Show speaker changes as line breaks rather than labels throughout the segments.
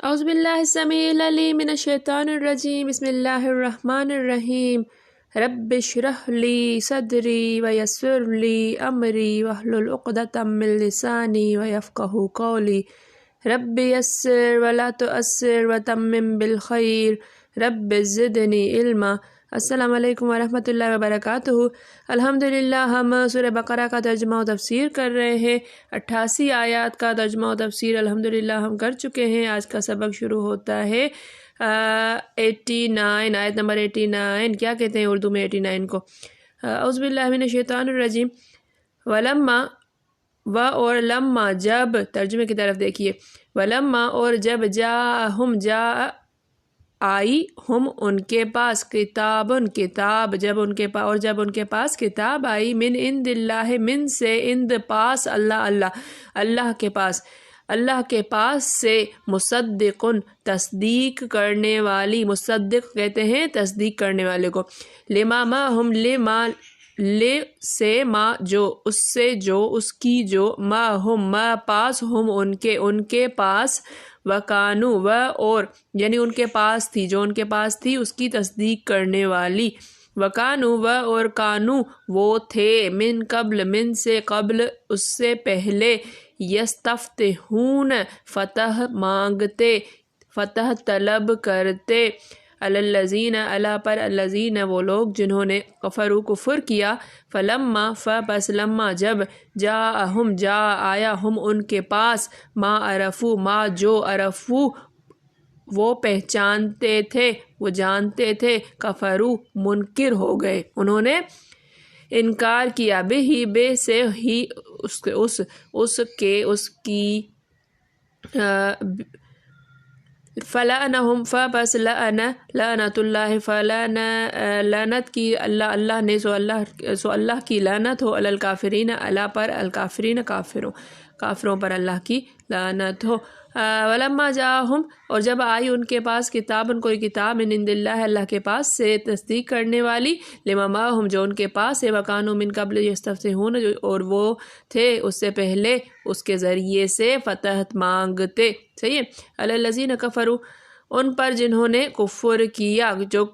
اعوذ باللہ السمیع العلیم من الشیطان الرجیم بسم اللہ الرحمن الرحیم رب اشرح لی صدری ویسر لی امری واحلل عقدۃ من لسانی ویفقہوا قولی رب یسر ولا تعسر وتمم بالخیر رب زدنی علما۔ السلام علیکم ورحمۃ اللہ وبرکاتہ۔ الحمدللہ ہم سورہ بقرہ کا ترجمہ و تفسیر کر رہے ہیں۔ 88 آیات کا ترجمہ و تفسیر الحمدللہ ہم کر چکے ہیں۔ آج کا سبق شروع ہوتا ہے 89 آیت نمبر 89۔ کیا کہتے ہیں اردو میں 89 کو؟ اعوذ باللہ من الشیطان الرجیم۔ ولما و اور لما جب، ترجمے کی طرف دیکھیے، ولما اور جب جاءہم جا آئی ہم ان کے پاس کتابن کتاب، جب ان کے پاس اور جب ان کے پاس کتاب آئی من عند اللہ، من سے عند پاس اللہ کے پاس، اللہ کے پاس سے، مصدقن تصدیق کرنے والی، مصدق کہتے ہیں تصدیق کرنے والے کو، لما ما ہم لما لے سے ما جو، اس سے جو، اس کی جو، ما ہم ما پاس ہم ان کے پاس، وکانو و اور یعنی ان کے پاس تھی، جو ان کے پاس تھی اس کی تصدیق کرنے والی، وکانو و اور کانو وہ تھے، من قبل من سے قبل اس سے پہلے، یستفتحون فتح مانگتے، فتح طلب کرتے، الذین اللہ پر، الذین وہ لوگ جنہوں نے کفروا کفر کیا، فلما پس لما جب جاءہم جا آیا ہم ان کے پاس، ما عرفو ما جو عرفو وہ پہچانتے تھے، وہ جانتے تھے، کفروا منکر ہو گئے، انہوں نے انکار کیا، بہ بے سے ہی اس کی فلعنہم پس لعنت اللہ لعنت کی اللہ نے، سو اللہ کی لعنت ہو، علی الکافرین اللہ پر، الکافرین کافروں پر اللہ کی لعنت ہو۔ ولما جاءہم اور جب آئی ان کے پاس کتاب، ان کوئی کتاب، من عند اللہ اللہ کے پاس سے، تصدیق کرنے والی، لما معہم جو ان کے پاس ہے، وکانوا من قبل یستفتحون اور وہ تھے اس سے پہلے اس کے ذریعے سے فتح مانگتے، صحیح ہے، علی الذین کفروا ان پر جنہوں نے کفر کیا، جو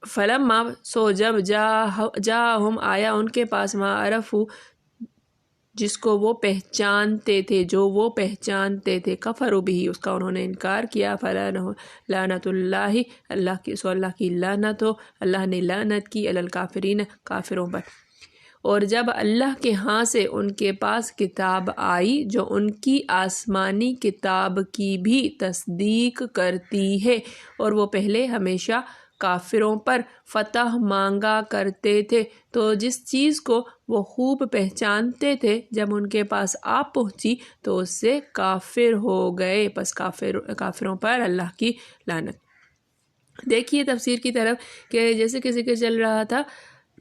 فلما سو جب جاءہم آیا ان کے پاس، ما عرفوا جس کو وہ پہچانتے تھے، جو وہ پہچانتے تھے، کفروا بھی اس کا انہوں نے انکار کیا، لعنت اللہ اللہ کی، سو اللہ کی لعنت ہو، اللہ نے لعنت کی، علی الکافرین کافروں پر۔ اور جب اللہ کے ہاں سے ان کے پاس کتاب آئی جو ان کی آسمانی کتاب کی بھی تصدیق کرتی ہے، اور وہ پہلے ہمیشہ کافروں پر فتح مانگا کرتے تھے، تو جس چیز کو وہ خوب پہچانتے تھے جب ان کے پاس آ پہنچی تو اس سے کافر ہو گئے، پس کافروں پر اللہ کی لعنت۔ دیکھیے تفسیر کی طرف کہ جیسے کہ ذکر چل رہا تھا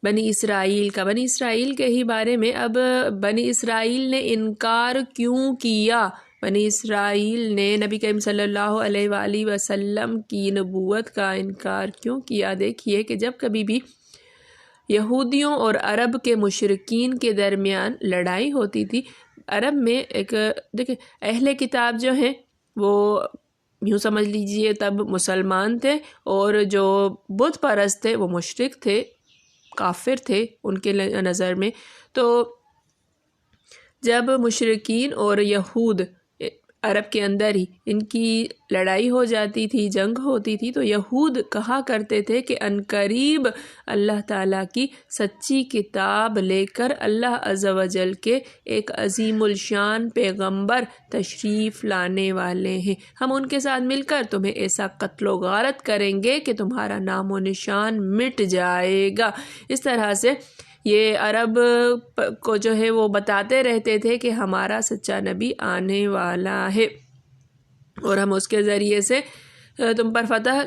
بنی اسرائیل کا، بنی اسرائیل کے ہی بارے میں، اب بنی اسرائیل نے انکار کیوں کیا، بنی اسرائیل نے نبی کریم صلی اللہ علیہ وآلہ وسلم کی نبوت کا انکار کیوں کیا؟ دیکھیے کہ جب کبھی بھی یہودیوں اور عرب کے مشرکین کے درمیان لڑائی ہوتی تھی، عرب میں ایک دیکھیں اہل کتاب جو ہیں وہ یوں سمجھ لیجئے تب مسلمان تھے، اور جو بت پرست تھے وہ مشرک تھے، کافر تھے ان کے نظر میں۔ تو جب مشرکین اور یہود عرب کے اندر ہی ان کی لڑائی ہو جاتی تھی، جنگ ہوتی تھی، تو یہود کہا کرتے تھے کہ عنقریب اللہ تعالیٰ کی سچی کتاب لے کر اللہ عز و جل کے ایک عظیم الشان پیغمبر تشریف لانے والے ہیں، ہم ان کے ساتھ مل کر تمہیں ایسا قتل و غارت کریں گے کہ تمہارا نام و نشان مٹ جائے گا۔ اس طرح سے یہ عرب کو جو ہے وہ بتاتے رہتے تھے کہ ہمارا سچا نبی آنے والا ہے اور ہم اس کے ذریعے سے تم پر فتح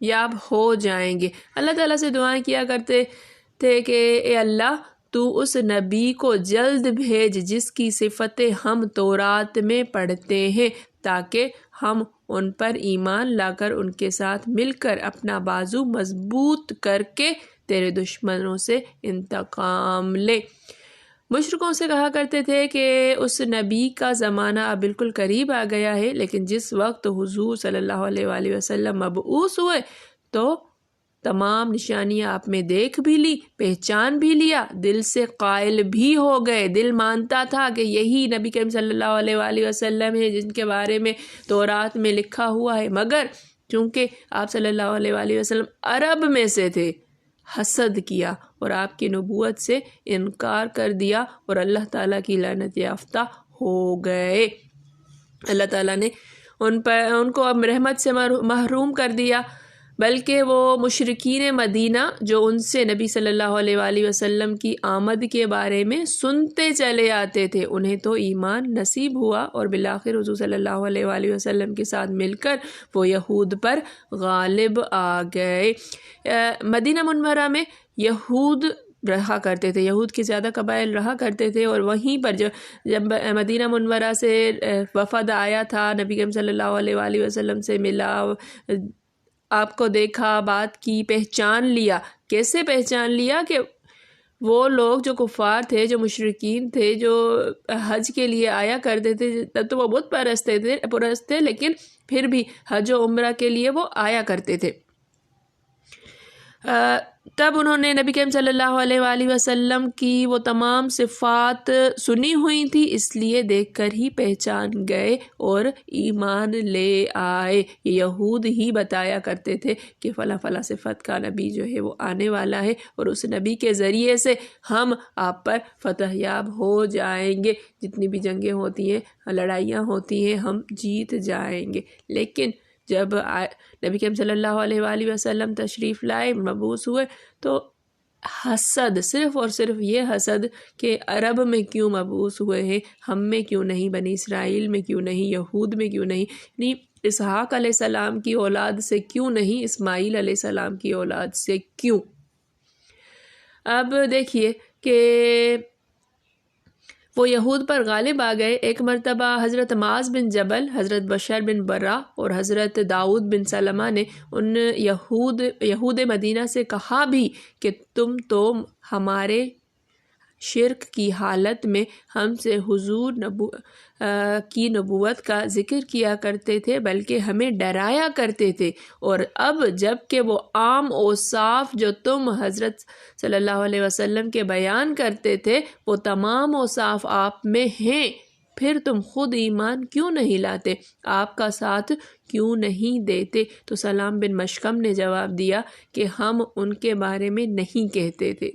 یاب ہو جائیں گے۔ اللہ تعالیٰ سے دعائیں کیا کرتے تھے کہ اے اللہ تو اس نبی کو جلد بھیج جس کی صفتیں ہم تورات میں پڑھتے ہیں، تاکہ ہم ان پر ایمان لا کر ان کے ساتھ مل کر اپنا بازو مضبوط کر کے تیرے دشمنوں سے انتقام لے۔ مشرکوں سے کہا کرتے تھے کہ اس نبی کا زمانہ اب بالکل قریب آ گیا ہے، لیکن جس وقت حضور صلی اللہ علیہ وآلہ وسلم مبعوث ہوئے تو تمام نشانیاں آپ میں دیکھ بھی لی، پہچان بھی لیا، دل سے قائل بھی ہو گئے، دل مانتا تھا کہ یہی نبی کریم صلی اللہ علیہ وآلہ وسلم ہے جن کے بارے میں تورات میں لکھا ہوا ہے، مگر چونکہ آپ صلی اللہ علیہ وآلہ وسلم عرب میں سے تھے، حسد کیا اور آپ کی نبوت سے انکار کر دیا اور اللہ تعالیٰ کی لعنت یافتہ ہو گئے۔ اللہ تعالیٰ نے ان کو اب رحمت سے محروم کر دیا، بلکہ وہ مشرکین مدینہ جو ان سے نبی صلی اللہ علیہ وآلہ وسلم کی آمد کے بارے میں سنتے چلے آتے تھے، انہیں تو ایمان نصیب ہوا اور بالآخر حضور صلی اللہ علیہ وآلہ وسلم کے ساتھ مل کر وہ یہود پر غالب آ گئے۔ مدینہ منورہ میں یہود رہا کرتے تھے، یہود کے زیادہ قبائل رہا کرتے تھے، اور وہیں پر جب مدینہ منورہ سے وفد آیا تھا، نبی کریم صلی اللہ علیہ وآلہ وسلم سے ملا، آپ کو دیکھا، بات کی، پہچان لیا۔ کیسے پہچان لیا؟ کہ وہ لوگ جو کفار تھے، جو مشرکین تھے، جو حج کے لیے آیا کرتے تھے، تب تو وہ بت پرست تھے، لیکن پھر بھی حج و عمرہ کے لیے وہ آیا کرتے تھے۔ تب انہوں نے نبی کریم صلی اللہ علیہ وآلہ وسلم کی وہ تمام صفات سنی ہوئی تھی، اس لیے دیکھ کر ہی پہچان گئے اور ایمان لے آئے۔ یہ یہود ہی بتایا کرتے تھے کہ فلاں فلاں صفت کا نبی جو ہے وہ آنے والا ہے، اور اس نبی کے ذریعے سے ہم آپ پر فتح یاب ہو جائیں گے، جتنی بھی جنگیں ہوتی ہیں، لڑائیاں ہوتی ہیں، ہم جیت جائیں گے۔ لیکن جب نبی کریم صلی اللہ علیہ وآلہ وسلم تشریف لائے، مبعوث ہوئے، تو حسد، صرف اور صرف یہ حسد کہ عرب میں کیوں مبعوث ہوئے ہیں، ہم میں کیوں نہیں، بنی اسرائیل میں کیوں نہیں، یہود میں کیوں نہیں، یعنی اسحاق علیہ السلام کی اولاد سے کیوں نہیں، اسماعیل علیہ السلام کی اولاد سے کیوں۔ اب دیکھیے کہ وہ یہود پر غالب آ گئے۔ ایک مرتبہ حضرت معاذ بن جبل، حضرت بشر بن برا اور حضرت داؤد بن سلمہ نے ان یہود مدینہ سے کہا بھی کہ تم تو ہمارے شرک کی حالت میں ہم سے حضور کی نبوت کا ذکر کیا کرتے تھے، بلکہ ہمیں ڈرایا کرتے تھے، اور اب جب کہ وہ عام اوصاف جو تم حضرت صلی اللہ علیہ وسلم کے بیان کرتے تھے وہ تمام اوصاف آپ میں ہیں، پھر تم خود ایمان کیوں نہیں لاتے، آپ کا ساتھ کیوں نہیں دیتے؟ تو سلام بن مشکم نے جواب دیا کہ ہم ان کے بارے میں نہیں کہتے تھے۔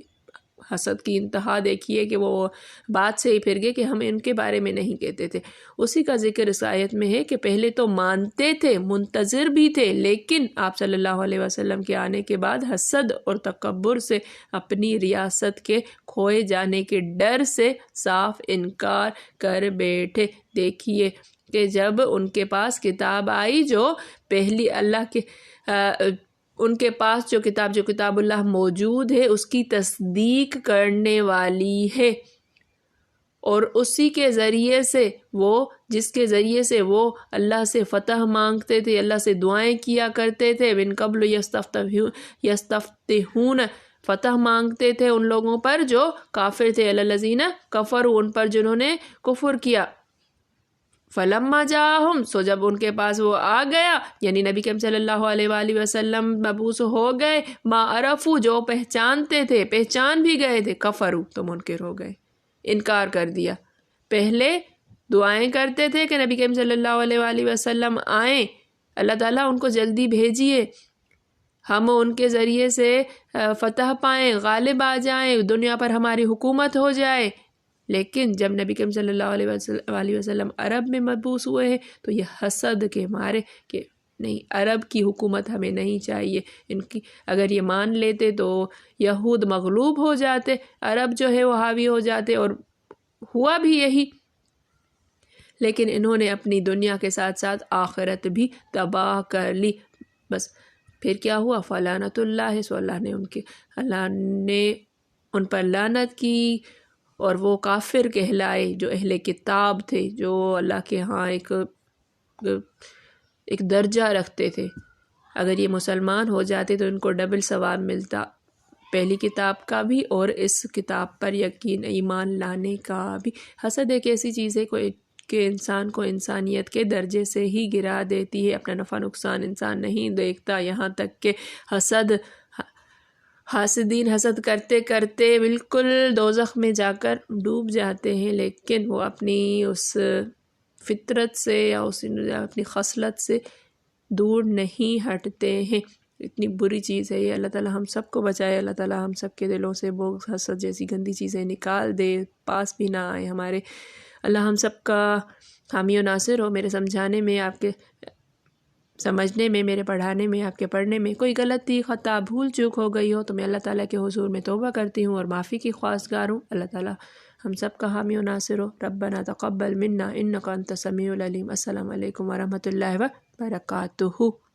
حسد کی انتہا دیکھیے کہ وہ بات سے ہی پھر گئے کہ ہم ان کے بارے میں نہیں کہتے تھے۔ اسی کا ذکر اس آیت میں ہے کہ پہلے تو مانتے تھے، منتظر بھی تھے، لیکن آپ صلی اللہ علیہ وسلم کے آنے کے بعد حسد اور تکبر سے، اپنی ریاست کے کھوئے جانے کے ڈر سے صاف انکار کر بیٹھے۔ دیکھیے کہ جب ان کے پاس کتاب آئی، جو پہلی اللہ کے ان کے پاس جو کتاب اللہ موجود ہے، اس کی تصدیق کرنے والی ہے، اور اسی کے ذریعے سے جس کے ذریعے سے وہ اللہ سے فتح مانگتے تھے، اللہ سے دعائیں کیا کرتے تھے، من قبل یستفتحون، فتح مانگتے تھے ان لوگوں پر جو کافر تھے، الذین کفروا، ان پر جنہوں نے کفر کیا۔ فلما جاءہم، سو جب ان کے پاس وہ آ گیا، یعنی نبی کریم صلی اللہ علیہ وآلہ وسلم مبعوث ہو گئے، ما عرفوا، جو پہچانتے تھے، پہچان بھی گئے تھے، کفروا، تو منکر ہو گئے، انکار کر دیا۔ پہلے دعائیں کرتے تھے کہ نبی کریم صلی اللہ علیہ وآلہ وسلم آئیں، اللہ تعالیٰ ان کو جلدی بھیجیے، ہم ان کے ذریعے سے فتح پائیں، غالب آ جائیں، دنیا پر ہماری حکومت ہو جائے۔ لیکن جب نبی کریم صلی اللہ علیہ وسلم عرب میں مبعوث ہوئے ہیں تو یہ حسد کے مارے کہ نہیں، عرب کی حکومت ہمیں نہیں چاہیے، ان کی اگر یہ مان لیتے تو یہود مغلوب ہو جاتے، عرب جو ہے وہ حاوی ہو جاتے، اور ہوا بھی یہی۔ لیکن انہوں نے اپنی دنیا کے ساتھ ساتھ آخرت بھی تباہ کر لی۔ بس پھر کیا ہوا؟ فلعنت اللہ، سو اللہ نے ان پر لعنت کی، اور وہ کافر کہلائے جو اہل کتاب تھے، جو اللہ کے ہاں ایک درجہ رکھتے تھے۔ اگر یہ مسلمان ہو جاتے تو ان کو ڈبل ثواب ملتا، پہلی کتاب کا بھی اور اس کتاب پر یقین ایمان لانے کا بھی۔ حسد ایک ایسی چیز ہے کہ انسان کو انسانیت کے درجے سے ہی گرا دیتی ہے، اپنا نفع نقصان انسان نہیں دیکھتا، یہاں تک کہ حاسدین حسد کرتے کرتے بالکل دوزخ میں جا کر ڈوب جاتے ہیں، لیکن وہ اپنی اس فطرت سے یا اپنی خصلت سے دور نہیں ہٹتے ہیں۔ اتنی بری چیز ہے یہ، اللہ تعالی ہم سب کو بچائے، اللہ تعالی ہم سب کے دلوں سے بغض حسد جیسی گندی چیزیں نکال دے، پاس بھی نہ آئے ہمارے۔ اللہ ہم سب کا حامی و ناصر ہو۔ میرے سمجھانے میں، آپ کے سمجھنے میں، میرے پڑھانے میں، آپ کے پڑھنے میں کوئی غلطی خطا بھول چوک ہو گئی ہو تو میں اللہ تعالیٰ کے حضور میں توبہ کرتی ہوں اور معافی کی خواستگار ہوں۔ اللہ تعالیٰ ہم سب کا حامی و ناصر ہو۔ ربنا تقبل منا انک انت السمیع العلیم۔ السلام علیکم ورحمۃ اللہ وبرکاتہ۔